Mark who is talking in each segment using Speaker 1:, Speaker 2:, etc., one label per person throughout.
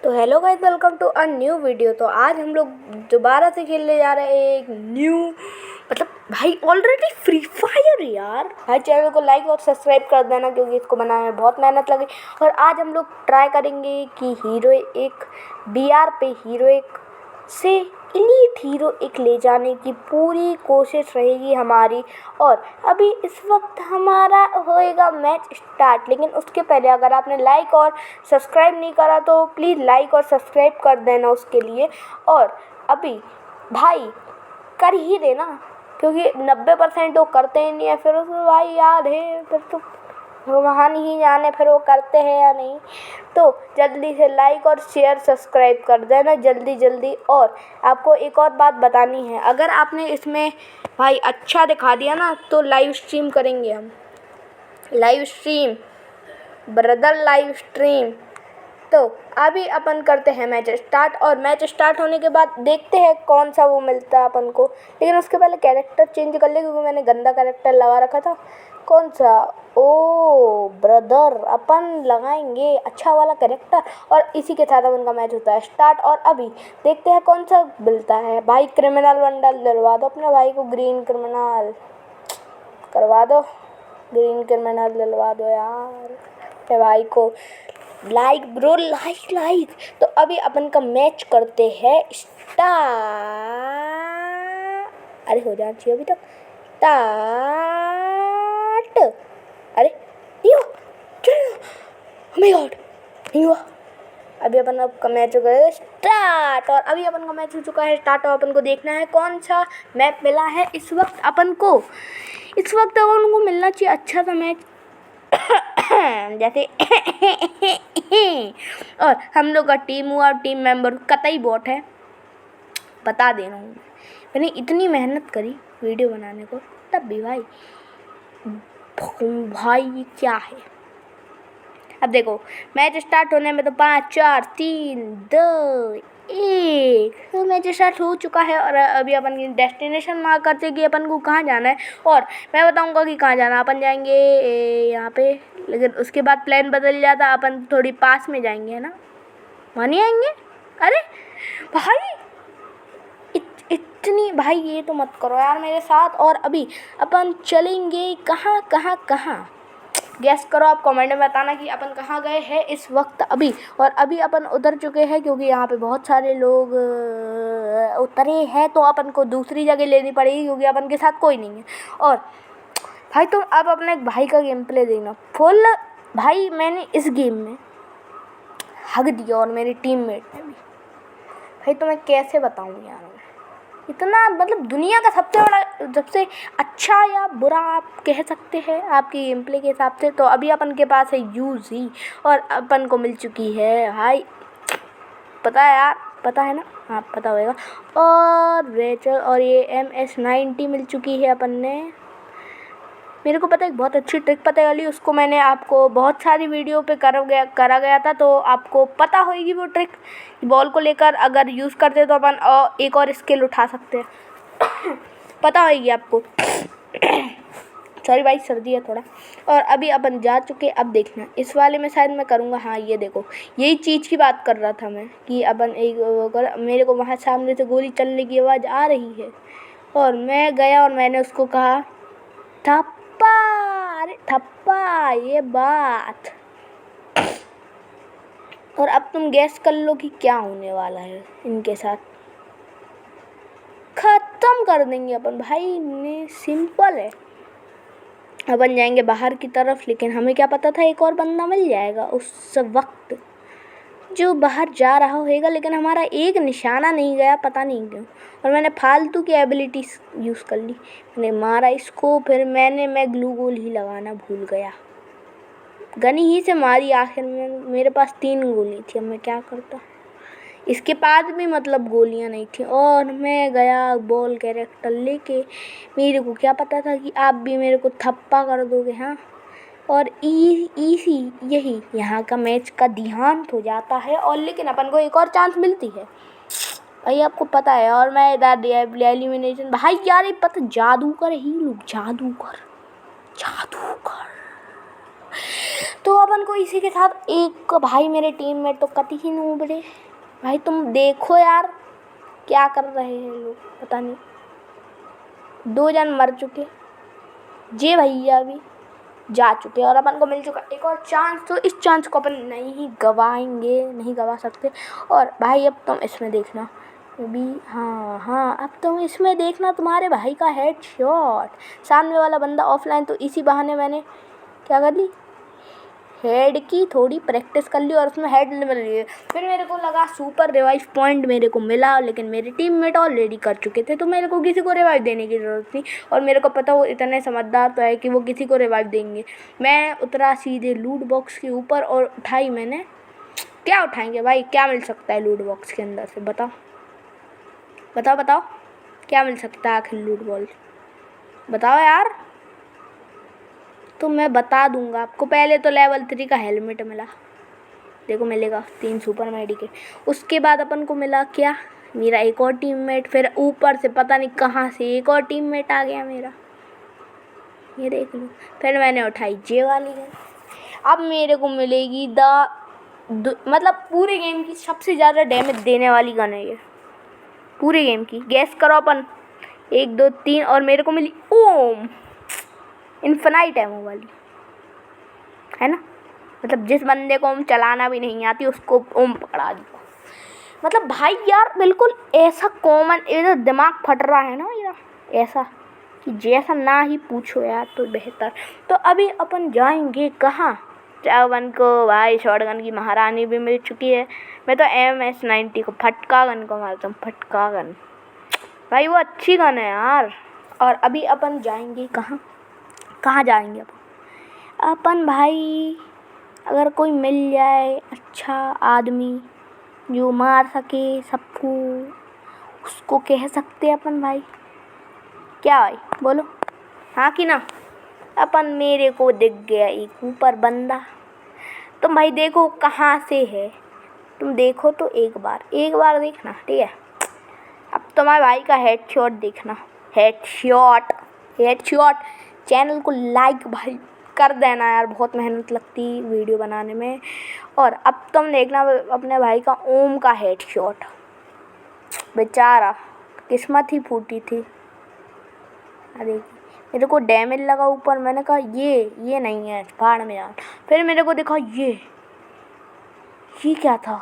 Speaker 1: तो hello guys, welcome to a new video. तो आज हम लोग दोबारा से खेलने जा रहे हैं एक न्यू भाई ऑलरेडी फ्री फायर यार। भाई चैनल को लाइक और सब्सक्राइब कर देना क्योंकि इसको बनाने में बहुत मेहनत लगी। और आज हम लोग ट्राई करेंगे कि हीरो एक बीआर पे हीरो एक से इलीट हीरो एक ले जाने की पूरी कोशिश रहेगी हमारी। और अभी इस वक्त हमारा होएगा मैच स्टार्ट, लेकिन उसके पहले अगर आपने लाइक और सब्सक्राइब नहीं करा तो प्लीज़ लाइक और सब्सक्राइब कर देना उसके लिए। और अभी भाई कर ही देना क्योंकि 90% वो करते ही नहीं है। फिर उसको भाई याद है, फिर तो वहाँ नहीं जाने फिर वो करते हैं या नहीं। तो जल्दी से लाइक और शेयर सब्सक्राइब कर देना जल्दी जल्दी। और आपको एक और बात बतानी है, अगर आपने इसमें भाई अच्छा दिखा दिया ना तो लाइव स्ट्रीम करेंगे हम। Live stream brother, live stream. तो अभी अपन करते हैं मैच स्टार्ट। और मैच स्टार्ट होने के बाद देखते हैं कौन सा वो मिलता है अपन को। लेकिन उसके पहले कैरेक्टर चेंज कर ले क्योंकि मैंने गंदा कैरेक्टर लगा रखा था। कौन सा? ओ ब्रदर, अपन लगाएंगे अच्छा वाला कैरेक्टर। और इसी के साथ अपन का मैच होता है स्टार्ट। और अभी देखते हैं कौन सा मिलता है। भाई क्रिमिनल बंडल दिलवा दो अपने भाई को, ग्रीन क्रिमिनल करवा दो, ग्रीन क्रिमिनल दिलवा दो यार अपने भाई को। Like bro, like like. तो अभी अपन का मैच करते हैं स्टार्ट। अरे हो जाना चाहिए अभी तक स्टार्ट। अरे नहीं हुआ, oh my God, नहीं हुआ। अभी अपन का मैच हो गया स्टार्ट। और अभी अपन का मैच हो चुका है स्टार्ट। और अपन को देखना है कौन सा मैप मिला है इस वक्त अपन को। इस वक्त अपन को मिलना चाहिए अच्छा सा मैच जैसे और हम लोग का टीम हुआ, टीम मेंबर कतई बॉट है, बता दे रहा हूँ। मैंने इतनी मेहनत करी वीडियो बनाने को, तब भी भाई ये क्या है। अब देखो मैच स्टार्ट होने में तो 5 4 3 2 1 तो मैच स्टार्ट हो चुका है। और अभी अपन की डेस्टिनेशन मार्क करते हैं कि अपन को कहाँ जाना है। और मैं बताऊंगा कि कहाँ जाना। अपन जाएंगे यहाँ पे, लेकिन उसके बाद प्लान बदल जाता, अपन थोड़ी पास में जाएंगे, है ना? वहाँ नहीं आएंगे। अरे भाई इतनी भाई ये तो मत करो यार मेरे साथ। और अभी अपन चलेंगे कहाँ कहाँ कहाँ, गैस करो आप कमेंट में बताना कि अपन कहाँ गए हैं इस वक्त अभी। और अभी अपन उतर चुके हैं क्योंकि यहाँ पे बहुत सारे लोग उतरे हैं, तो अपन को दूसरी जगह लेनी पड़ेगी क्योंकि अपन के साथ कोई नहीं है। और भाई तुम अब अपने भाई का गेम प्ले देखना फुल। भाई मैंने इस गेम में हक दिया और मेरी टीममेट ने भी। भाई तो मैं कैसे बताऊँ यार, इतना दुनिया का सबसे बड़ा, सबसे अच्छा या बुरा आप कह सकते हैं आपके गेम प्ले के हिसाब से। तो अभी अपन के पास है यूजी और अपन को मिल चुकी है भाई, पता है यार, पता है ना? हाँ पता होगा। और रेचल और ये MS-90 मिल चुकी है अपन ने। मेरे को पता है बहुत अच्छी ट्रिक पता है, उसको मैंने आपको बहुत सारी वीडियो पे करा गया था, तो आपको पता होगी वो ट्रिक। बॉल को लेकर अगर यूज़ करते तो अपन एक और स्किल उठा सकते हैं पता होगी आपको सॉरी भाई, सर्दी है थोड़ा। और अभी अपन जा चुके। अब देखना इस वाले में शायद मैं करूँगा। हाँ ये देखो, यही चीज़ की बात कर रहा था मैं कि अपन मेरे को वहाँ सामने से गोली चलने की आवाज़ आ रही है और मैं गया और मैंने उसको कहा थप्पा। अरे थप्पा, ये बात। और अब तुम गैस कर लो कि क्या होने वाला है इनके साथ। खत्म कर देंगे अपन भाई ने, सिंपल है। अपन जाएंगे बाहर की तरफ, लेकिन हमें क्या पता था एक और बंदा मिल जाएगा उस वक्त जो बाहर जा रहा होगा, लेकिन हमारा एक निशाना नहीं गया, पता नहीं क्यों। और मैंने फालतू की एबिलिटी यूज़ कर ली, मैंने मारा इसको, फिर मैं ग्लू गोल ही लगाना भूल गया, गनी ही से मारी आखिर में। मेरे पास 3 गोली थी, अब मैं क्या करता। इसके पास भी गोलियां नहीं थी और मैं गया बॉल कैरेक्टर लेके। मेरे को क्या पता था कि आप भी मेरे को थप्पा कर दोगे। हाँ, और इसी यही यहाँ का मैच का देहांत हो जाता है। और लेकिन अपन को एक और चांस मिलती है भाई, आपको पता है। और मैं इधर एलिमिनेशन भाई यार, ये पता जादूगर ही लोग, जादूगर जादूगर तो अपन को इसी के साथ एक भाई मेरे टीममेट तो कति ही नूब रे भाई। तुम देखो यार क्या कर रहे हैं लोग, पता नहीं। 2 जन मर चुके, जे भैया भी जा चुके और अपन को मिल चुका एक और चांस। तो इस चांस को अपन नहीं गवाएंगे, नहीं गवा सकते। और भाई अब तुम इसमें देखना भी, हाँ अब तुम इसमें देखना तुम्हारे भाई का हेड शॉट। सामने वाला बंदा ऑफलाइन, तो इसी बहाने मैंने क्या कर ली, हेड की थोड़ी प्रैक्टिस कर ली और उसमें हेड मिल रही है। फिर मेरे को लगा सुपर रिवाइव पॉइंट मेरे को मिला, लेकिन मेरे टीममेट ऑलरेडी कर चुके थे, तो मेरे को किसी को रिवाइव देने की ज़रूरत नहीं। और मेरे को पता वो इतने समझदार तो है कि वो किसी को रिवाइव देंगे। मैं उतरा सीधे लूट बॉक्स के ऊपर और उठाई मैंने। क्या उठाएंगे भाई, क्या मिल सकता है लूट बॉक्स के अंदर से, बताओ बताओ बताओ, क्या मिल सकता है आखिर लूट बॉक्स, बताओ यार। तो मैं बता दूंगा आपको। पहले तो लेवल 3 का हेलमेट मिला, देखो मिलेगा 3 सुपर मेडिकेट। उसके बाद अपन को मिला क्या, मेरा एक और टीममेट। फिर ऊपर से पता नहीं कहाँ से एक और टीममेट आ गया मेरा, ये देख लो। फिर मैंने उठाई जे वाली गन। अब मेरे को मिलेगी मतलब पूरे गेम की सबसे ज़्यादा डैमेज देने वाली गन है ये, पूरे गेम की। गैस करो अपन, 1 2 3, और मेरे को मिली ओम इन्फिनाइट एमो वाली, है ना। मतलब जिस बंदे को ओम चलाना भी नहीं आती उसको ओम पकड़ा दिया। मतलब भाई यार बिल्कुल ऐसा कॉमन, इधर दिमाग फट रहा है ना मेरा ऐसा कि जैसा ना ही पूछो यार, तो बेहतर। तो अभी अपन जाएंगे कहाँ, अपन को भाई शॉटगन की महारानी भी मिल चुकी है। मैं तो MS-90 को, फटका गन को मारता हूँ, फटका गन भाई, वो अच्छी गन है यार। और अभी अपन जाएंगे कहाँ, कहाँ जाएंगे अपन भाई, अगर कोई मिल जाए अच्छा आदमी जो मार सके सबको, उसको कह सकते हैं अपन भाई। क्या भाई बोलो, हाँ कि ना। अपन, मेरे को दिख गया एक ऊपर बंदा। तुम भाई देखो कहाँ से है, तुम देखो तो एक बार देखना, ठीक है। अब तुम्हारे भाई का हेडशॉट देखना, हेडशॉट। चैनल को लाइक भाई कर देना यार, बहुत मेहनत लगती वीडियो बनाने में। और अब तुम देखना अपने भाई का ओम का हेडशॉट, बेचारा किस्मत ही फूटी थी। अरे मेरे को डैमेज लगा ऊपर, मैंने कहा ये नहीं है, भाड़ में यार। फिर मेरे को देखा ये क्या था,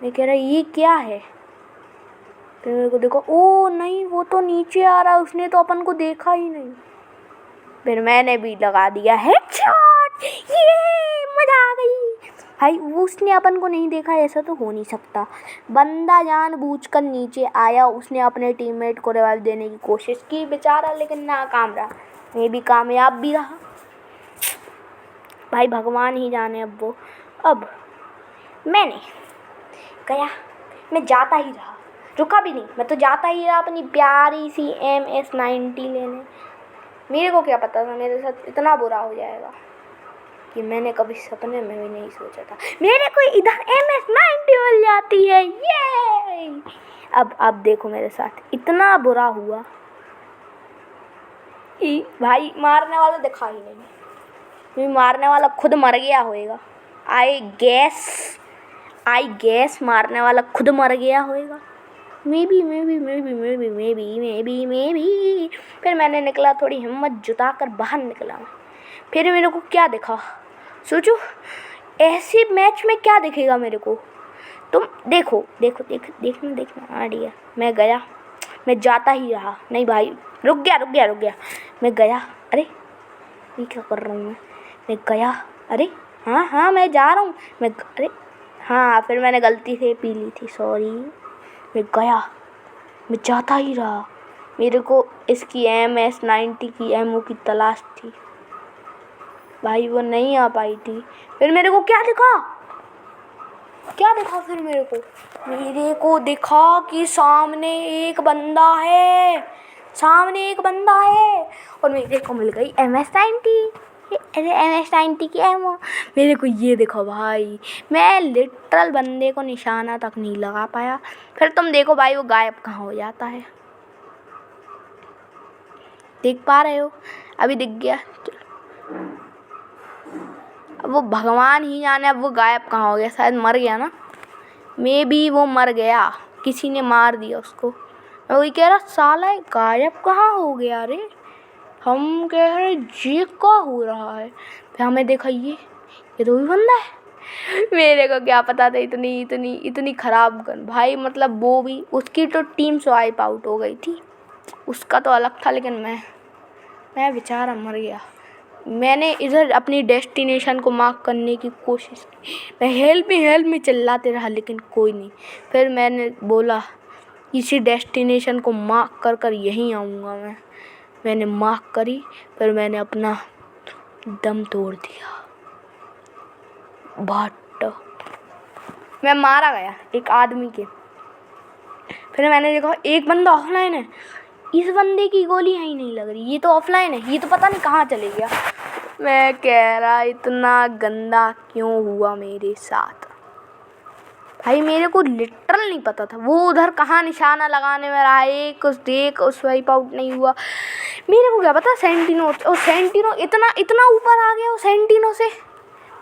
Speaker 1: मैं कह रहा ये क्या है। फिर मेरे को देखो, ओ नहीं वो तो नीचे आ रहा है, उसने तो अपन को देखा ही नहीं। फिर मैंने भी लगा दिया हेडशॉट, ये मजा आ गई भाई। उसने अपन को नहीं देखा, ऐसा तो हो नहीं सकता। बंदा जानबूझकर नीचे आया, उसने अपने टीममेट को रिवाइव देने की कोशिश की बेचारा, लेकिन नाकाम रहा। मैं भी कामयाब भी रहा भाई, भगवान ही जाने। अब मैंने गया, मैं जाता ही रहा, रुका भी नहीं, मैं तो जाता ही रहा अपनी प्यारी सी MS-90 लेने। मेरे को क्या पता था मेरे साथ इतना बुरा हो जाएगा, कि मैंने कभी सपने में भी नहीं सोचा था मेरे को इधर MS-90 मिल जाती है, ये। अब देखो मेरे साथ इतना बुरा हुआ कि भाई मारने वाला दिखा ही नहीं, मारने वाला खुद मर गया होएगा। आई गेस मारने वाला खुद मर गया होएगा। May be. फिर मैंने निकला, थोड़ी हिम्मत जुटाकर बाहर निकला। फिर मेरे को क्या दिखा, सोचो ऐसे मैच में क्या दिखेगा मेरे को। तुम देखना आइडिया। मैं गया, मैं जाता ही रहा। नहीं भाई रुक गया। मैं गया, अरे ये क्या कर रहा हूँ मैं गया, अरे हाँ मैं जा रहा हूँ, अरे हाँ। फिर मैंने गलती से पी ली थी, सॉरी। मैं गया, मैं जाता ही रहा। मेरे को इसकी MS-90 की एमओ की तलाश थी भाई, वो नहीं आ पाई थी। फिर मेरे को क्या दिखा फिर मेरे को दिखा कि सामने एक बंदा है, और मेरे को मिल गई MS-90 की एमओ। मेरे को ये देखो भाई, मैं लिटरल बंदे को निशाना तक नहीं लगा पाया। फिर तुम देखो भाई वो गायब कहाँ हो जाता है, देख पा रहे हो, अभी दिख गया। अब वो भगवान ही जाने अब वो गायब कहाँ हो गया, शायद मर गया ना, मे बी वो मर गया, किसी ने मार दिया उसको। मैं वही कह रहा साला गायब कहाँ हो गया रे। हम कह रहे ये क्या हो रहा है, फिर हमें देखा ये तो भी बंदा है। मेरे को क्या पता था इतनी इतनी इतनी खराब गन भाई, मतलब वो भी उसकी तो टीम स्वाइप आउट हो गई थी, उसका तो अलग था, लेकिन मैं बेचारा मर गया। मैंने इधर अपनी डेस्टिनेशन को मार्क करने की कोशिश की, मैं हेल्प में चिल्लाते रहा लेकिन कोई नहीं। फिर मैंने बोला इसी डेस्टिनेशन को मार्क कर कर यहीं आऊँगा मैंने मार्क करी, फिर मैंने अपना दम तोड़ दिया। बट मैं मारा गया एक आदमी के, फिर मैंने देखा एक बंदा ऑफलाइन है, इस बंदे की गोली ही नहीं लग रही, ये तो ऑफलाइन है, ये तो पता नहीं कहाँ चले गया। मैं कह रहा इतना गंदा क्यों हुआ मेरे साथ भाई, मेरे को लिटरल नहीं पता था वो उधर कहाँ निशाना लगाने में रहा, एक उस वाइप आउट नहीं हुआ। मेरे को क्या पता सेंटिनो इतना ऊपर आ गया वो सेंटिनो से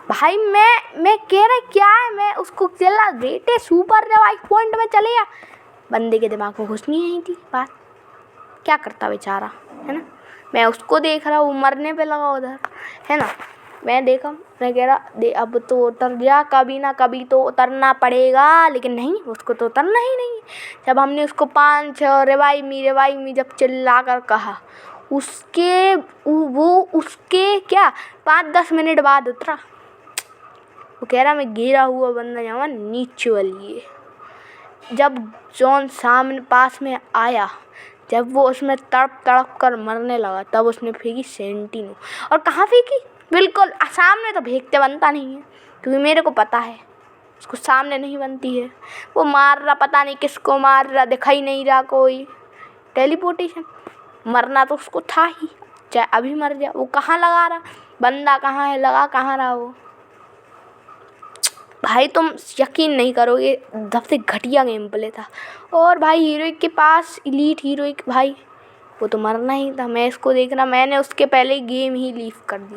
Speaker 1: भाई। मैं कह रहा क्या है, मैं उसको चिल्ला बेटे सुपर रिवाइव पॉइंट में चले जा, बंदे के दिमाग में घुस नहीं आई थी बात, क्या करता बेचारा, है ना। मैं उसको देख रहा, वो मरने पे लगा उधर, है ना। मैं देखा, मैं कह रहा अब तो उतर जा, कभी ना कभी तो उतरना पड़ेगा, लेकिन नहीं, उसको तो उतरना ही नहीं। जब हमने उसको 5-6 रिवाइव मी जब चिल्ला कर कहा, उसके क्या 5-10 मिनट बाद उतरा। वो कह रहा मैं गिरा हुआ बंदा जाऊँ नीचे वाली है। जब जॉन सामने पास में आया, जब वो उसमें तड़प कर मरने लगा, तब उसने फेंकी सेंटिनो। और कहाँ फेंकी, बिल्कुल सामने तो फेंकते बनता नहीं है, क्योंकि मेरे को पता है उसको सामने नहीं बनती है। वो मार रहा, पता नहीं किसको मार रहा, दिखाई नहीं रहा कोई टेलीपोर्टेशन, मरना तो उसको था ही, चाहे अभी मर जाए। वो कहाँ लगा रहा, बंदा कहाँ है, लगा कहाँ रहा वो भाई, तुम यकीन नहीं करोगे, सबसे घटिया गेम प्ले था। और भाई हीरोइक के पास इलीट हीरोइक भाई, वो तो मरना ही था। मैं इसको देखना, मैंने उसके पहले ही गेम ही लीव कर दी।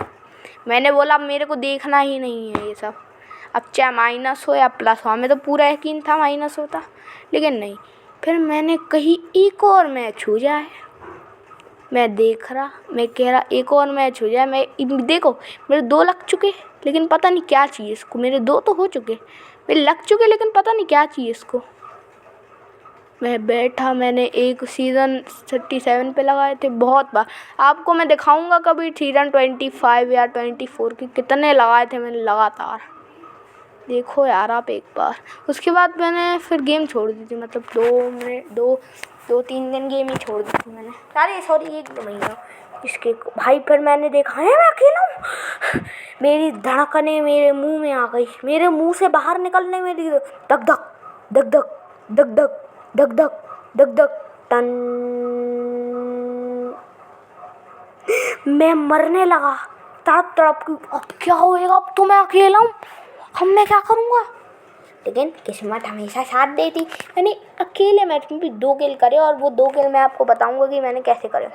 Speaker 1: मैंने बोला मेरे को देखना ही नहीं है ये सब, अब चाहे माइनस हो या प्लस हो। हमें तो पूरा यकीन था माइनस होता, लेकिन नहीं। फिर मैंने कही एक और मैच हो जाए, मैं देख रहा, मैं कह रहा एक और मैच हो जाए। मैं देखो मेरे 2 लग चुके, लेकिन पता नहीं क्या चाहिए इसको। मेरे 2 तो हो चुके, मेरे लग चुके, लेकिन पता नहीं क्या चाहिए इसको। मैं बैठा, मैंने एक सीज़न 37 पे लगाए थे बहुत बार। आपको मैं दिखाऊंगा कभी सीज़न 25 या 24 के कितने लगाए थे मैंने लगातार, देखो यार आप एक बार। उसके बाद मैंने फिर गेम छोड़ दी थी, मतलब 2-3 दिन गेम ही छोड़ दी थी मैंने, अरे सॉरी 1-2 महीना इसके भाई। फिर मैंने देखा है मैं अकेला हूँ, मेरी धड़कनें मेरे मुंह में आ गई, मेरे मुंह से बाहर निकलने में धक धक धक धक धक धक धक धक धक धक टन, मैं मरने लगा तड़प तड़प की। अब क्या होएगा, अब तो मैं अकेला हूँ, अब मैं क्या करूँगा। लेकिन किस्मत हमेशा साथ देती, मैंने अकेले मैच में भी 2 किल करे, और वो 2 किल मैं आपको बताऊंगा कि मैंने कैसे करे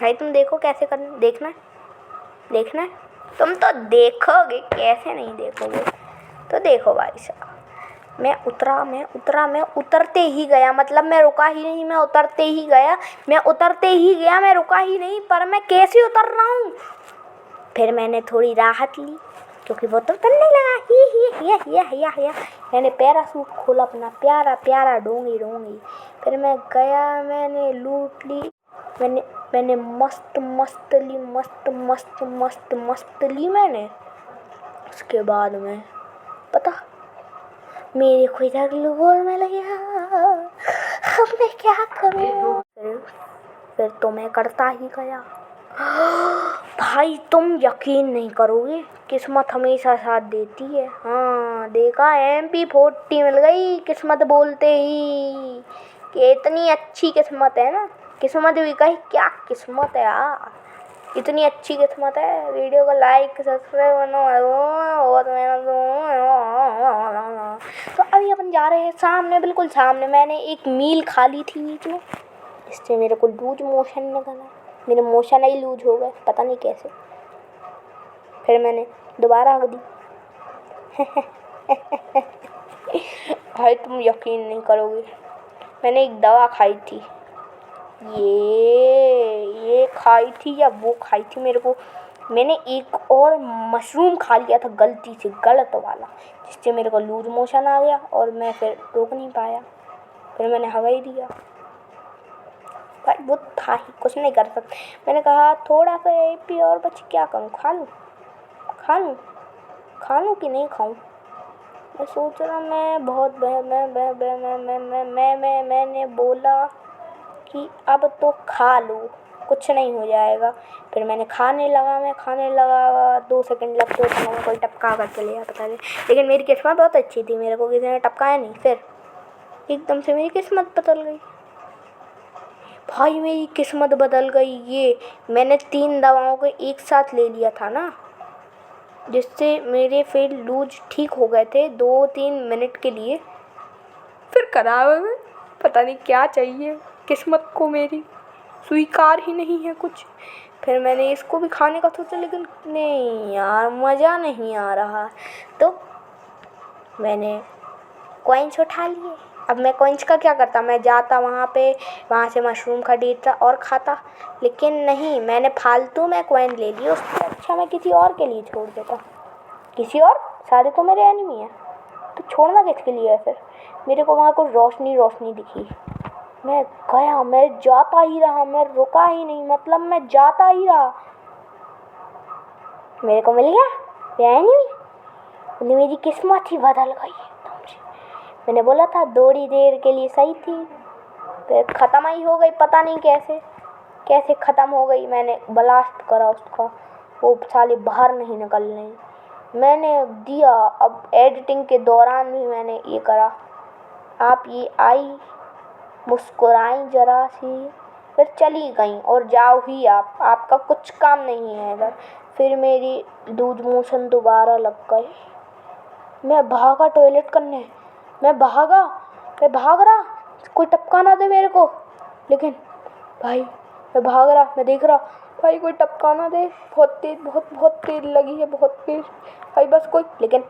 Speaker 1: भाई। तुम देखो कैसे करना, देखना है तुम तो देखोगे, कैसे नहीं देखोगे। तो देखो भाई साहब, मैं उतरते ही गया, मतलब मैं रुका ही नहीं, मैं उतरते ही गया, मैं रुका ही नहीं। पर मैं कैसे उतर रहा हूँ, फिर मैंने थोड़ी राहत ली, क्योंकि वो तो तलने लगा ही। मैंने पैराशूट खोला अपना प्यारा डोंगी। फिर मैं गया, मैंने लूट ली, मैंने मस्त ली मैंने। उसके बाद में पता मेरे को इधर लोल में लगा, अब मैं क्या करूँ। फिर तो मैं करता ही गया भाई। तुम यकीन नहीं करोगे, किस्मत हमेशा साथ देती है। हाँ देखा, MP40 मिल गई किस्मत बोलते ही, कि इतनी अच्छी किस्मत है ना। किस्मत भी कही क्या किस्मत है यार, इतनी अच्छी किस्मत है। वीडियो को लाइक सब्सक्राइब तो अभी अपन जा रहे हैं सामने, बिल्कुल सामने। मैंने एक मील खा ली थी बीच में, इससे मेरे को लूज मोशन निकला, मेरे मोशन ही लूज हो गए, पता नहीं कैसे। फिर मैंने दोबारा हक दी। भाई तुम यकीन नहीं करोगे, मैंने एक दवा खाई थी, ये खाई थी या वो खाई थी, मेरे को मैंने एक और मशरूम खा लिया था गलती से, गलत वाला, जिससे मेरे को लूज मोशन आ गया और मैं फिर रोक नहीं पाया, फिर मैंने हवा ही दिया। भाई वो था ही, कुछ नहीं कर सकते। मैंने कहा थोड़ा सा एपी और बच, क्या करूँ, खा लूँ कि नहीं खाऊँ। मैं सोच रहा, मैंने बोला कि अब तो खा लो, कुछ नहीं हो जाएगा। फिर मैंने खाने लगा 2 सेकंड लगते थे, मैंने कोई टपका करके लिया पता नहीं, लेकिन मेरी किस्मत बहुत अच्छी थी, मेरे को किसी ने टपकाया नहीं। फिर एकदम से मेरी किस्मत बदल गई भाई, मेरी किस्मत बदल गई। ये मैंने 3 दवाओं को एक साथ ले लिया था ना, जिससे मेरे फिर लूज ठीक हो गए थे 2-3 मिनट के लिए। फिर खराब है, पता नहीं क्या चाहिए, किस्मत को मेरी स्वीकार ही नहीं है कुछ। फिर मैंने इसको भी खाने का सोचा, लेकिन नहीं यार, मज़ा नहीं आ रहा। तो मैंने कॉइन्स उठा लिए। अब मैं कॉइन्स का क्या करता, मैं जाता वहाँ से मशरूम खरीदता और खाता, लेकिन नहीं, मैंने फालतू में कॉइन ले लिए, उससे अच्छा मैं किसी और के लिए छोड़ देता। किसी और, सारे तो मेरे एनिमी हैं, तो छोड़ना किसके लिए है। फिर मेरे को वहाँ कुछ रोशनी दिखी, मैं गया, मैं जाता ही रहा, मैं रुका ही नहीं, मतलब मैं जाता ही रहा। मेरे को मिल गया ये एनिमी, मेरी किस्मत ही बदल गई एकदम से। मैंने बोला था थोड़ी देर के लिए सही थी, फिर ख़त्म ही हो गई, पता नहीं कैसे ख़त्म हो गई। मैंने ब्लास्ट करा उसका, वो साले बाहर नहीं निकल रहे, मैंने दिया। अब एडिटिंग के दौरान भी मैंने ये करा, आप ये आई मुस्कुराई ज़रा सी, फिर चली गई और जाओ ही आपका कुछ काम नहीं है इधर। फिर मेरी लूज मोशन दोबारा लग गए, मैं भागा टॉयलेट करने, मैं भाग रहा, कोई टपका ना दे मेरे को, लेकिन भाई मैं भाग रहा, मैं देख रहा भाई कोई टपका ना दे, बहुत तेज लगी है, बहुत तेज भाई, बस कोई, लेकिन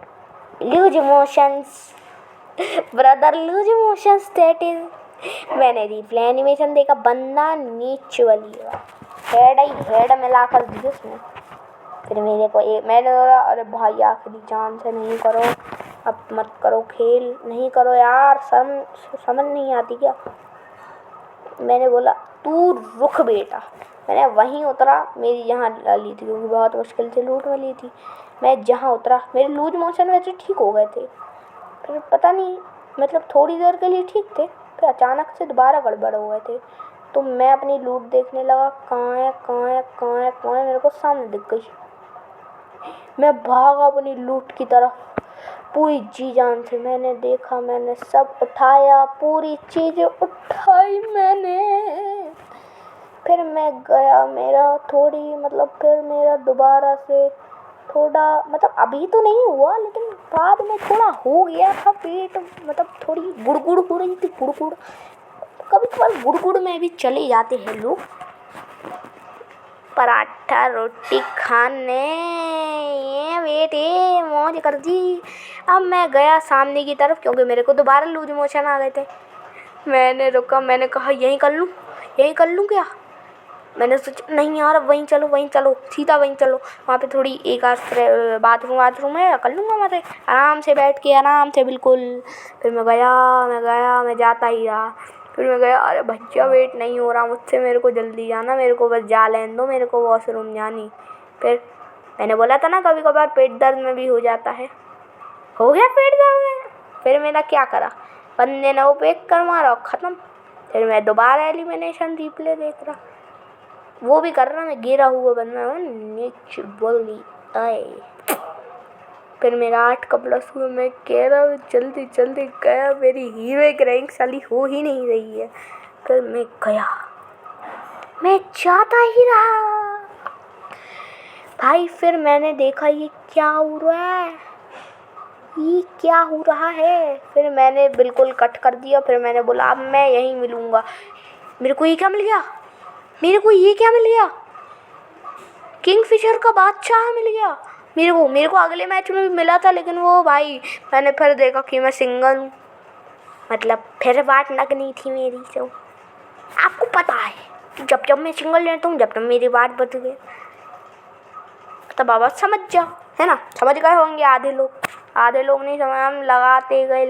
Speaker 1: loose motions brother, loose motions that is. मैंने रिप्ले एनिमेशन देखा, बंदा नीचे वाली हेड मिलाकर दी उसने। फिर मेरे को मैंने बोला अरे भाई आखिरी जान से नहीं करो, अब मत करो, खेल नहीं करो यार, समझ नहीं आती क्या। मैंने बोला तू रुक बेटा, मैंने वहीं उतरा, मेरी यहाँ डाली थी क्योंकि बहुत मुश्किल से लूट वाली थी। मैं जहाँ उतरा मेरे लूज मोशन वैसे ठीक हो गए थे, फिर पता नहीं, मतलब थोड़ी देर के लिए ठीक थे, फिर अचानक से दोबारा गड़बड़ हो गए थे। तो मैं अपनी लूट देखने लगा, कहाँ है, मेरे को सामने दिख गई। मैं भागा अपनी लूट की तरफ पूरी जी जान से, मैंने देखा, मैंने सब उठाया, पूरी चीज़ें उठाई मैंने। फिर मैं गया, फिर मेरा दोबारा से थोड़ा, मतलब अभी तो नहीं हुआ, लेकिन बाद में थोड़ा हो गया था पेट, मतलब थोड़ी गुड़गुड़ हो रही थी, गुड़गुड़, कभी कभार गुड़गुड़ में भी चले जाते हैं लोग। पराठा रोटी खाने ये बेटे मौज कर दी। अब मैं गया सामने की तरफ, क्योंकि मेरे को दोबारा लूज मोशन आ गए थे। मैंने रुका, मैंने कहा यहीं कर लूँ क्या। मैंने सोचा नहीं यार, वहीं चलो, सीधा वहीं चलो, वहाँ पे थोड़ी एक आध बाथरूम है, कर लूँगा वहाँ से आराम से बैठ के, आराम से बिल्कुल। फिर मैं गया, मैं जाता ही रहा। फिर मैं गया, अरे भैया वेट नहीं हो रहा मुझसे, मेरे को जल्दी जाना, मेरे को बस जा लेने दो, मेरे को वॉशरूम जानी। फिर मैंने बोला था ना कभी कभार पेट दर्द में भी हो जाता है, हो गया पेट दर्द में। फिर मेरा क्या करा, बंदे ने वो पैक कर मारा और ख़त्म। फिर मैं दोबारा एलिमिनेशन रिप्ले देख रहा, वो भी कर रहा, मैं गिरा हुआ बंदा नीचे बोली आए। फिर मेरा 8 का प्लस हुआ, मैं कह रहा हूँ जल्दी गया, मेरी हीरो की रैंक साली हो ही नहीं रही है। फिर मैं गया, मैं जाता ही रहा भाई। फिर मैंने देखा ये क्या हो रहा है, फिर मैंने बिल्कुल कट कर दिया। फिर मैंने बोला अब मैं यहीं मिलूँगा। मेरे को ये क्या मिल गया, किंगफिशर का बादशाह मिल गया मेरे को अगले मैच में भी मिला था, लेकिन वो भाई मैंने फिर देखा कि मैं सिंगल हूँ, मतलब फिर वाट लगनी थी मेरी। तो आपको पता है कि जब जब मैं सिंगल लेता हूँ, जब जब मेरी वाट बच गई, तब बाबा समझ जाओ, है ना। समझ गए होंगे आधे लोग नहीं समझ। हम लगाते गए।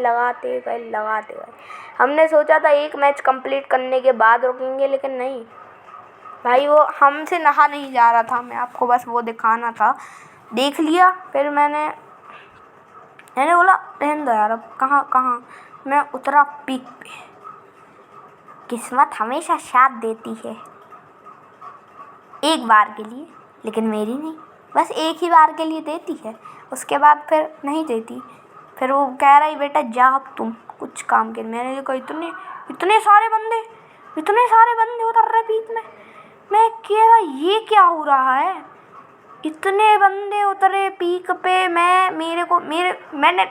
Speaker 1: हमने सोचा था एक मैच कंप्लीट करने के बाद रुकेंगे, लेकिन नहीं भाई, वो हमसे नहा नहीं जा रहा था। मैं आपको बस वो दिखाना था, देख लिया। फिर मैंने बोला रहने दो यार, अब कहाँ। मैं उतरा पीक पे। किस्मत हमेशा साथ देती है, एक बार के लिए, लेकिन मेरी नहीं। बस एक ही बार के लिए देती है, उसके बाद फिर नहीं देती। फिर वो कह रही बेटा जा अब तुम कुछ काम के। मैंने देखा इतने सारे बंदे उतर रहे पीक में। मैं कह रहा ये क्या हो रहा है, इतने बंदे उतरे पीक पे। मैंने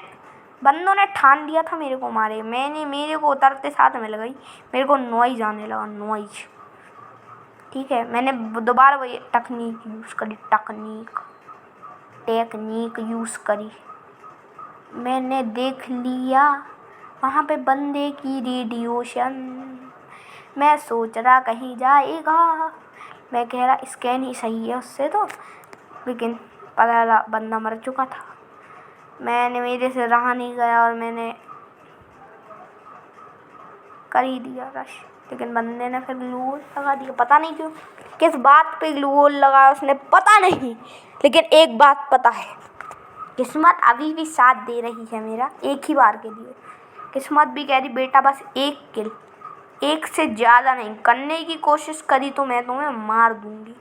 Speaker 1: बंदों ने ठान लिया था मेरे को मारे। मेरे को उतरते साथ मिल गई। मेरे को नॉइज आने लगा, नॉइज। ठीक है, मैंने दोबारा वही टेक्निक यूज़ करी। मैंने देख लिया वहाँ पे बंदे की रेडिएशन। मैं सोच रहा कहीं जाएगा। मैं कह रहा स्कैन ही सही है उससे तो, लेकिन पता लगा बंदा मर चुका था। मेरे से रहा नहीं गया और मैंने कर ही दिया रश। लेकिन बंदे ने फिर ग्लू लगा दिया, पता नहीं क्यों, किस बात पे ग्लू लगाया उसने, पता नहीं। लेकिन एक बात पता है, किस्मत अभी भी साथ दे रही है मेरा, एक ही बार के लिए। किस्मत भी कह रही बेटा बस एक किल, एक से ज़्यादा नहीं करने की कोशिश करी तो मैं तुम्हें मार दूंगी।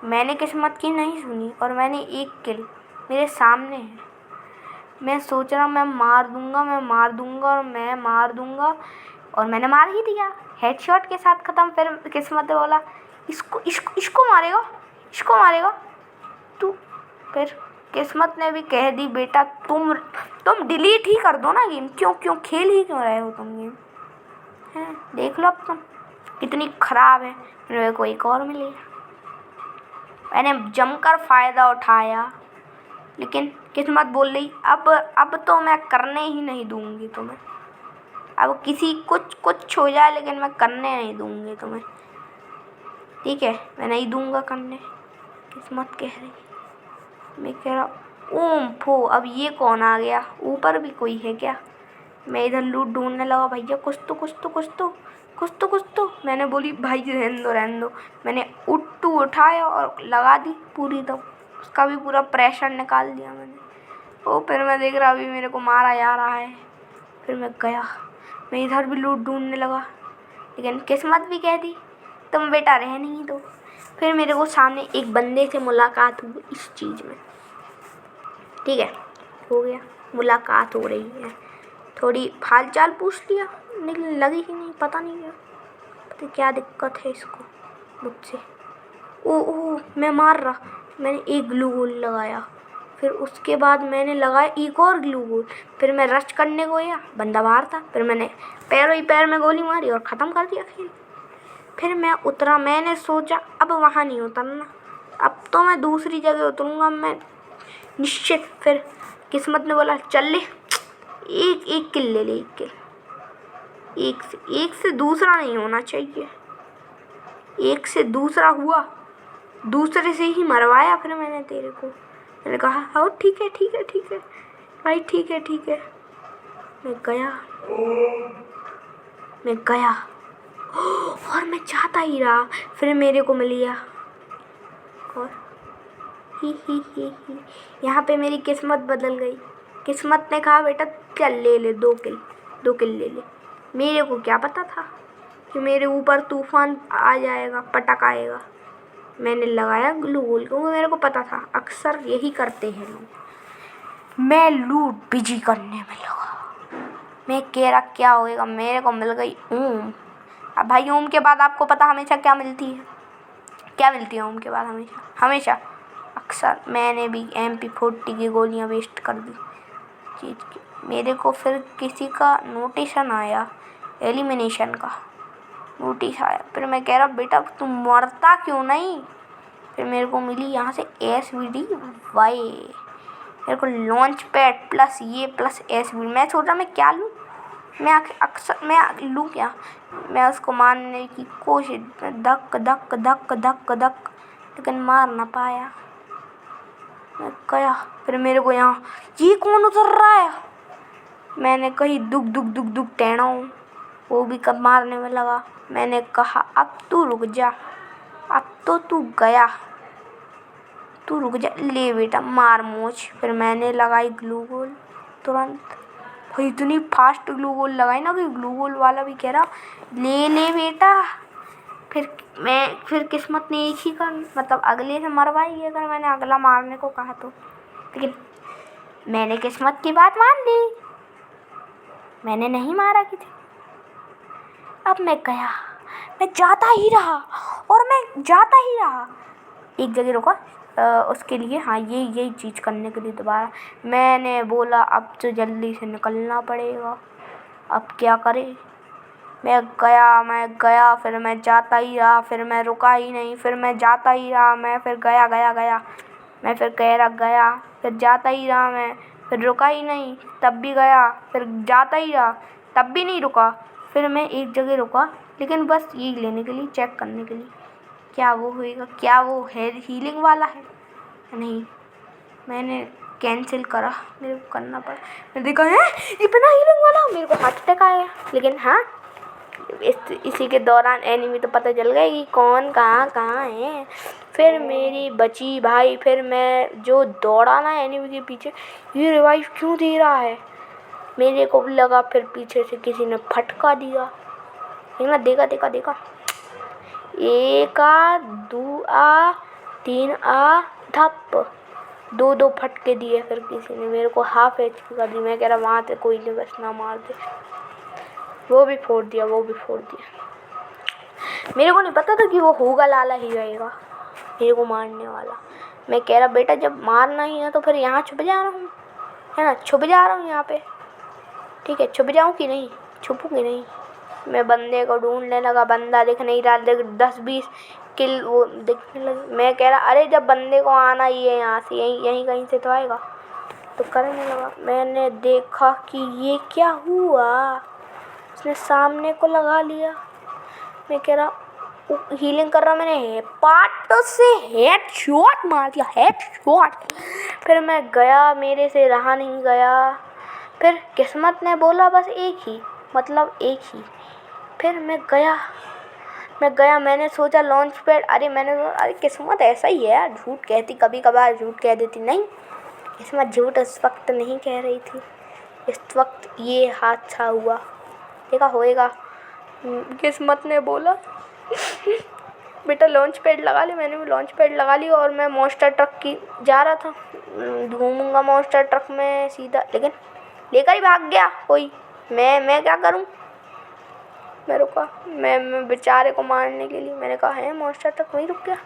Speaker 1: मैंने किस्मत की नहीं सुनी और मैंने एक किल, मेरे सामने है। मैं सोच रहा मैं मार दूंगा और मैंने मार ही दिया हेडशॉट के साथ ख़त्म। फिर किस्मत ने बोला इसको मारेगा तू। फिर किस्मत ने भी कह दी बेटा तुम डिलीट ही कर दो ना गेम, क्यों खेल ही क्यों रहे हो तुम गेम, हैं। देख लो अब तुम कितनी ख़राब है। मेरे को एक और मिली, मैंने जमकर फ़ायदा उठाया, लेकिन किस्मत बोल रही अब तो मैं करने ही नहीं दूंगी तुम्हें। अब किसी कुछ हो जाए, लेकिन मैं करने नहीं दूंगी तुम्हें। ठीक है, मैं नहीं दूंगा करने। किस्मत कह रही, मैं कह रहा ओम फो, अब ये कौन आ गया, ऊपर भी कोई है क्या। मैं इधर लूट ढूंढने लगा, भैया कुछ तो। मैंने बोली भाई रहने दो। मैंने उट्टू उठाया और लगा दी पूरी, तो उसका भी पूरा प्रेशर निकाल दिया मैंने। फिर मैं देख रहा अभी मेरे को मारा जा रहा है। फिर मैं गया, मैं इधर भी लूट ढूंढने लगा, लेकिन किस्मत भी कह दी तुम बेटा रह नहीं दो। फिर मेरे को सामने एक बंदे से मुलाकात हुई इस चीज़ में। ठीक है, हो गया, मुलाकात हो रही है, थोड़ी हाल चाल पूछ लिया, लेकिन लगी ही नहीं, पता नहीं क्या दिक्कत है इसको मुझसे। ओह मैं मार रहा, मैंने एक ग्लू वॉल लगाया, फिर उसके बाद मैंने लगाया एक और ग्लू वॉल। फिर मैं रश करने को गया, बंदा बाहर था, फिर मैंने पैर में गोली मारी और ख़त्म कर दिया खेल। फिर मैं उतरा, मैंने सोचा अब वहाँ नहीं उतरना, अब तो मैं दूसरी जगह उतरूँगा मैं निश्चित। फिर किस्मत ने बोला चल ले, एक किल ले ले, एक किल, एक से दूसरा नहीं होना चाहिए। एक से दूसरा हुआ, दूसरे से ही मरवाया। फिर मैंने तेरे को, मैंने कहा हाँ ठीक है भाई, ठीक है। मैं गया और मैं चाहता ही रहा, फिर मेरे को मिल गया। और ही यहाँ पे मेरी किस्मत बदल गई। किस्मत ने कहा बेटा चल ले 2 किल ले ले। मेरे को क्या पता था कि मेरे ऊपर तूफान आ जाएगा, पटक आएगा। मैंने लगाया ग्लू वॉल, क्योंकि मेरे को पता था अक्सर यही करते हैं लोग। मैं लूट बिजी करने में लगा, मैं कह रहा क्या होएगा, मेरे को मिल गई ओम। अब भाई ओम के बाद आपको पता हमेशा क्या मिलती है ओम के बाद हमेशा अक्सर। मैंने भी MP40 की गोलियां वेस्ट कर दी चीज़ की। मेरे को फिर किसी का नोटिशन आया, एलिमिनेशन का नोटिस आया। फिर मैं कह रहा बेटा तुम मरता क्यों नहीं, फिर मेरे को मिली यहाँ से SVDY, मेरे को लॉन्च पैड प्लस ये प्लस SVD। मैं सोचा मैं क्या लूँ, मैं अक्सर मैं लूँ क्या, मैं उसको मारने की कोशिश, धक धक धक धक धक, लेकिन मार ना पाया। मैं गया, फिर मेरे को यहाँ ये कौन उतर रहा है, मैंने कही दुख दुख दुख दुख टेढ़ा हूँ, वो भी कब मारने में लगा। मैंने कहा अब तू रुक जा, अब तो तू गया, तू रुक जा, ले बेटा मार मोच। फिर मैंने लगाई ग्लूगोल तुरंत, भाई इतनी फास्ट ग्लूगोल लगाई ना कि ग्लूगोल वाला भी कह रहा ले ले बेटा। फिर किस्मत ने एक ही कर, मतलब अगले से मरवाई, अगर मैंने अगला मारने को कहा तो, लेकिन मैंने किस्मत की बात मान ली, मैंने नहीं मारा किसी। अब मैं गया, मैं जाता ही रहा और मैं जाता ही रहा, एक जगह रुका उसके लिए, हाँ यही चीज़ करने के लिए दोबारा। मैंने बोला अब तो जल्दी से निकलना पड़ेगा, अब क्या करें। मैं गया, फिर मैं जाता ही रहा, फिर मैं रुका ही नहीं, फिर मैं जाता ही रहा, मैं फिर गया, मैं फिर गया, फिर जाता ही रहा, मैं फिर रुका ही नहीं, तब भी गया, फिर जाता ही रहा, तब भी नहीं रुका। फिर मैं एक जगह रुका, लेकिन बस यही लेने के लिए, चेक करने के लिए क्या वो होएगा, क्या वो हेयर हीलिंग वाला है नहीं। मैंने कैंसिल करा, मेरे को करना पड़ा। मैंने देखा है ये बिना हीलिंग वाला, मेरे को हार्ट अटैक आया। लेकिन हाँ इसी के दौरान एनिमी तो पता चल गया कि कौन कहाँ है। फिर मेरी बची भाई, फिर मैं जो दौड़ा ना एनिमी के पीछे, ये रिवाइव क्यों दे रहा है, मेरे को लगा फिर पीछे से किसी ने फटका दिया। देखा 1 आ 2 आ 3 आ धप, 2 फटके दिए। फिर किसी ने मेरे को हाफ HP कर दी। मैं कह रहा वहाँ से कोई नहीं बस ना मार दे, वो भी फोड़ दिया। मेरे को नहीं पता था कि वो होगा लाला ही रहेगा मेरे को मारने वाला। मैं कह रहा बेटा जब मारना ही है तो फिर यहाँ छुप जा रहा हूँ, है ना, छुप जा रहा हूँ यहाँ पे, ठीक है, छुप जाऊँ कि नहीं, छुपूँगी नहीं। मैं बंदे को ढूंढने लगा, बंदा दिख नहीं रहा, 10-20 किल वो दिखने लगे। मैं कह रहा अरे जब बंदे को आना ही है यहाँ से, यहीं कहीं से तो आएगा, तो करने लगा। मैंने देखा कि ये क्या हुआ, उसने सामने को लगा लिया। मैं कह रहा हीलिंग कर रहा, मैंने पार्ट से हेडशॉट मार दिया, हेडशॉट। फिर मैं गया, मेरे से रहा नहीं गया। फिर किस्मत ने बोला बस एक ही। फिर मैं गया, मैंने सोचा लॉन्च पैड, अरे किस्मत ऐसा ही है यार, झूठ कहती, कभी कभार झूठ कह देती। नहीं, किस्मत झूठ इस वक्त नहीं कह रही थी, इस वक्त ये हादसा हुआ, देखा होएगा। किस्मत ने बोला बेटा लॉन्च पैड लगा ले। मैंने भी लॉन्च पैड लगा लिया और मैं मॉन्स्टर ट्रक की जा रहा था, घूमूंगा मॉन्स्टर ट्रक में सीधा, लेकिन लेकर ही भाग गया कोई। मैं क्या करूं, मैं रुका, मैं बेचारे को मारने के लिए। मैंने कहा है मॉन्स्टर ट्रक वहीं रुक गया।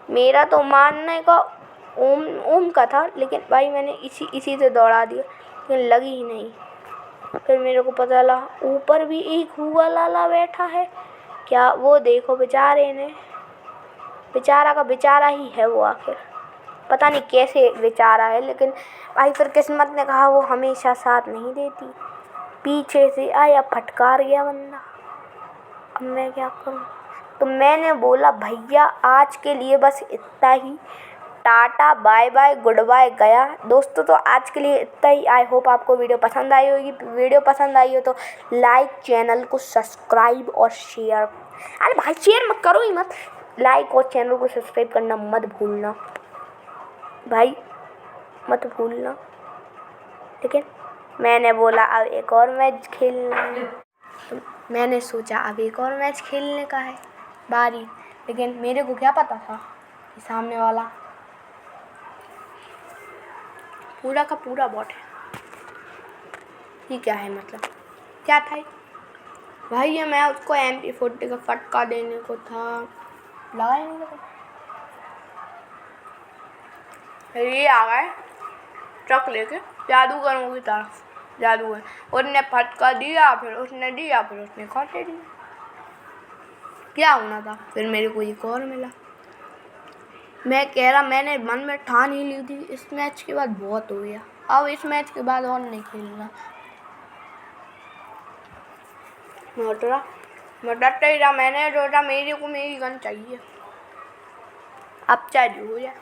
Speaker 1: मेरा तो मारने का ओम का था, लेकिन भाई मैंने इसी से दौड़ा दिया, लेकिन लगी ही नहीं। फिर मेरे को पता लगा ऊपर भी एक हुआ लाला बैठा है क्या, वो देखो बेचारे ने, बेचारा का बेचारा ही है वो, आखिर पता नहीं कैसे बेचारा है। लेकिन भाई फिर किस्मत ने कहा वो हमेशा साथ नहीं देती, पीछे से आया फटकार गया बंदा। अब मैं क्या करूं, तो मैंने बोला भैया आज के लिए बस इतना ही, tata bye bye goodbye गया। दोस्तों तो आज के लिए इतना ही। आई होप आपको वीडियो पसंद आई होगी। वीडियो पसंद आई हो तो लाइक, चैनल को सब्सक्राइब और शेयर, अरे भाई शेयर मत करो ही मत, लाइक और चैनल को सब्सक्राइब करना मत भूलना भाई, मत भूलना। लेकिन मैंने बोला अब एक और मैच खेलना है, तो मैंने सोचा अब एक और मैच खेलने का है बारी। लेकिन मेरे को क्या पता था कि सामने वाला पूरा का पूरा बॉट है। ये क्या है, मतलब क्या था भाई, ये मैं उसको MP40 का फटका देने को था, लगा ही नहीं था। ये आ गए ट्रक लेके जादूगरों की तरफ, जादूगर, उसने फटका दिया, फिर उसने काटे दिया। क्या होना था, फिर मेरे को एक और मिला। मैं कह रहा, मैंने मन में ठान ही ली थी इस मैच के बाद बहुत हो गया, अब इस मैच के बाद और नहीं खेलना। मैं डरता ही रहा, मैंने सोचा मेरे को मेरी गन चाहिए, अब चाहे जो हो जाए।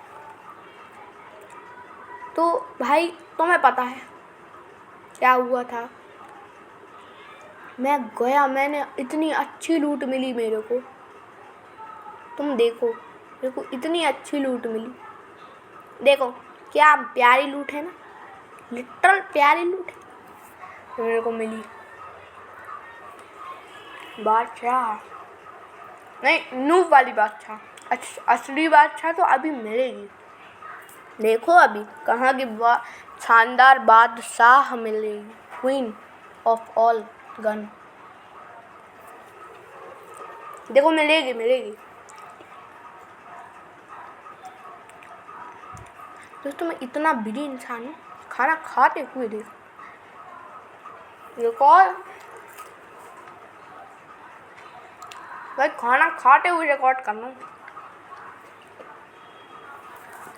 Speaker 1: तो भाई तुम्हें पता है क्या हुआ था, मैं गया, मैंने इतनी अच्छी लूट मिली मेरे को, तुम देखो, मेरे को इतनी अच्छी लूट मिली, देखो क्या प्यारी लूट है ना, लिटरल प्यारी लूट है मेरे को मिली। बादशाह नहीं, नूब वाली बादशाह, असली बादशाह तो अभी मिलेगी। देखो अभी कहाँ की शानदार बादशाह मिलेगी, क्वीन ऑफ ऑल गन। देखो मिलेगी। दोस्तों मैं इतना बिजी इंसान हूँ, खाना खाते हुए देखो भाई, खाना खाते हुए रिकॉर्ड करना,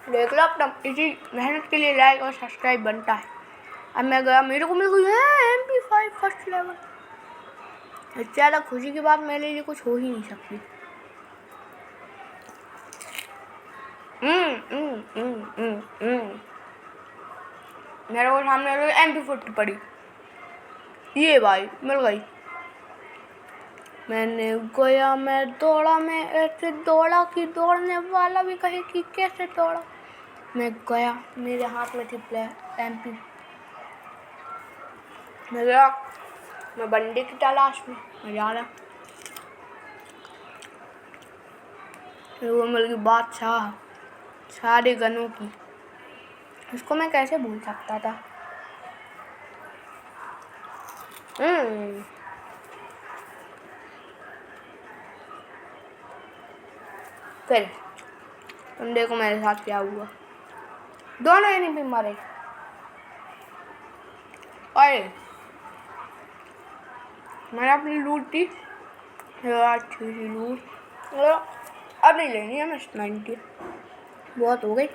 Speaker 1: देख लो अपना, इसी मेहनत के लिए लाइक और सब्सक्राइब बनता है। अब मैं गया, मेरे को मिल गई है MP5 फर्स्ट लेवल, इससे ज़्यादा खुशी की बात मेरे लिए कुछ हो ही नहीं सकती। मेरे को सामने MP40 पड़ी, ये भाई मिल गई। मैंने गया, मैं दौड़ा, मैं ऐसे दौड़ा कि दौड़ने वाला भी कहे कि कैसे दौड़ा। मैं गया, मेरे हाथ में थी MP, मैं गया, मैं बंदे की तलाश में मैं जा रहा, वो मिल गई बादशाह सारे गनों की, उसको मैं कैसे भूल सकता था। फिर तुम देखो मेरे साथ क्या हुआ, दोनों एनिमी मारे, और मैंने अपनी लूट दी, अच्छी सी लूट, अब नहीं लेनी है, मैं 90 बहुत हो गई,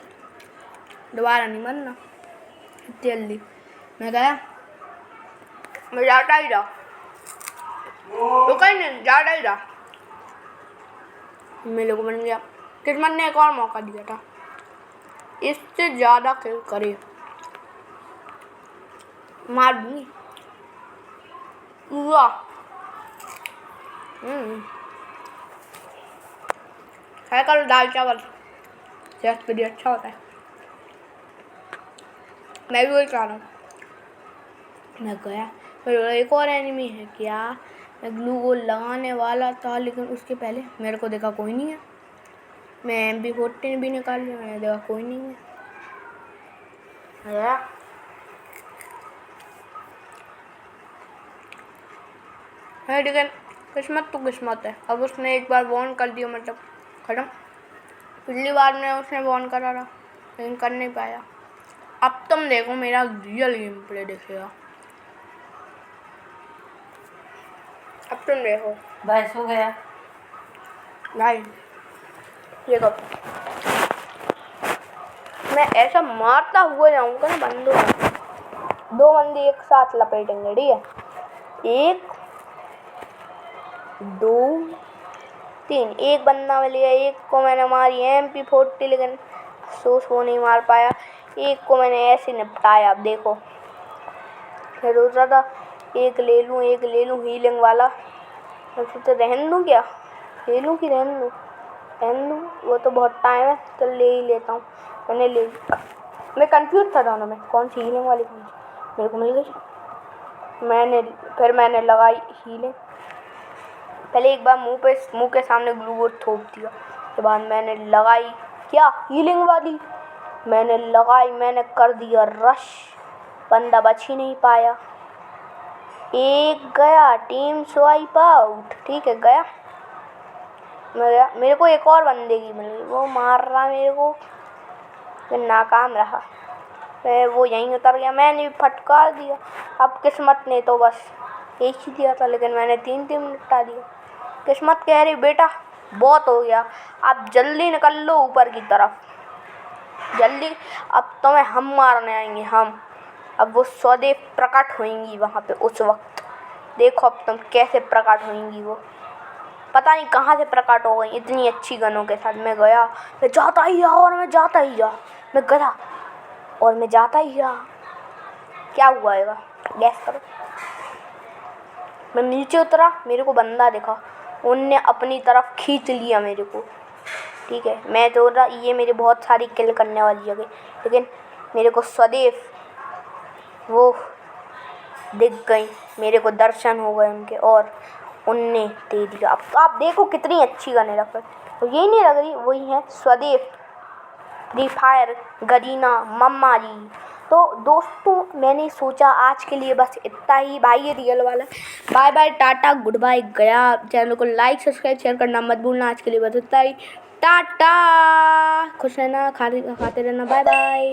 Speaker 1: दोबारा नहीं बनना जल्दी। मैं गया, मैं जाता ही रहा, तो कहीं नहीं जाता ही रहा, मेरे को बन गया। किस्मत ने एक और मौका दिया था, इससे ज़्यादा किल करे मार दूंगी। खाया करो दाल चावल, सेहत के लिए अच्छा होता है, मैं भी वही खा रहा हूँ। मैं गया, फिर एक और एनिमी है क्या, मैं ग्लू को लगाने वाला था, लेकिन उसके पहले मेरे को देखा कोई नहीं है, मैं MP40 भी निकाल लिया, मैंने देखा कोई नहीं है। लेकिन किस्मत तो किस्मत है, अब उसने एक बार वॉर्न कर दिया, मतलब खत्म। पिछली बार में उसने वॉर्न करा था, लेकिन कर नहीं पाया। अब तुम देखो मेरा रियल गेम प्ले देखेगा, अब तुम देखो।
Speaker 2: भाई सो गया
Speaker 1: भाई देखो, मैं ऐसा मारता हुआ जाऊंगा ना बंदों, 2 बंदे एक साथ लपेटेंगे, ठीक है, 1 2 3, एक बंदा मिल गया, एक को मैंने मारी MP40, लेकिन अफसोस वो नहीं मार पाया, एक को मैंने ऐसे निपटाया। अब देखो, मैं सोच रहा था एक ले लूँ हीलिंग वाला, मैं सोचा रहन दूँ, क्या ले लूँ कि रहन दूँ, वो तो बहुत टाइम है, तो ले ही लेता हूँ। मैंने ले लिया, मैं कंफ्यूज था दोनों में, कौन सी हीलिंग वाली कौन सी, मेरे को मिल गई। फिर मैंने लगाई हीलिंग, पहले एक बार मुंह के सामने ग्लू थोप दिया, उसके बाद मैंने लगाई क्या हीलिंग वाली, मैंने लगाई, मैंने कर दिया रश, बंदा बच ही नहीं पाया, एक गया, टीम स्वाइप आउट, ठीक है गया। मेरे को एक और बंदे की मिली, वो मार रहा मेरे को, मैं नाकाम रहा, वो यहीं उतर गया, मैंने भी फटकार दिया। अब किस्मत ने तो बस एक ही दिया था, लेकिन मैंने 3 निपटा दिया। किस्मत कह रही बेटा बहुत हो गया, आप जल्दी निकल लो ऊपर की तरफ, जल्दी। अब तुम्हें हम मारने आएंगे, हम। अब वो स्वदेव प्रकट होंगी वहाँ पे उस वक्त, देखो अब तुम कैसे प्रकट होंगी। वो पता नहीं कहाँ से प्रकट हो गई इतनी अच्छी गनों के साथ। मैं गया, मैं जाता ही रहा और मैं जाता ही रहा, मैं गया और मैं जाता ही रहा। क्या हुआ है गैस करो। मैं नीचे उतरा, मेरे को बंदा दिखा, उनने अपनी तरफ खींच लिया मेरे को। ठीक है, मैं तो रहा ये मेरी बहुत सारी किल करने वाली जगह, लेकिन मेरे को स्वदेव वो दिख गई, मेरे को दर्शन हो गए उनके और उनने दे दिया। अब तो आप देखो कितनी अच्छी गने रख रहे, तो यही नहीं लग रही, वही है स्वदेव, फ्री फायर, गरीना, मम्मा जी। तो दोस्तों मैंने सोचा आज के लिए बस इतना ही। भाई ये रियल वाला। Bye bye, tata, goodbye, गया। चैनल को लाइक सब्सक्राइब शेयर करना मत भूलना। आज के लिए बस इतना ही, टाटा। खुश रहना, खाते रहना, बाय बाय।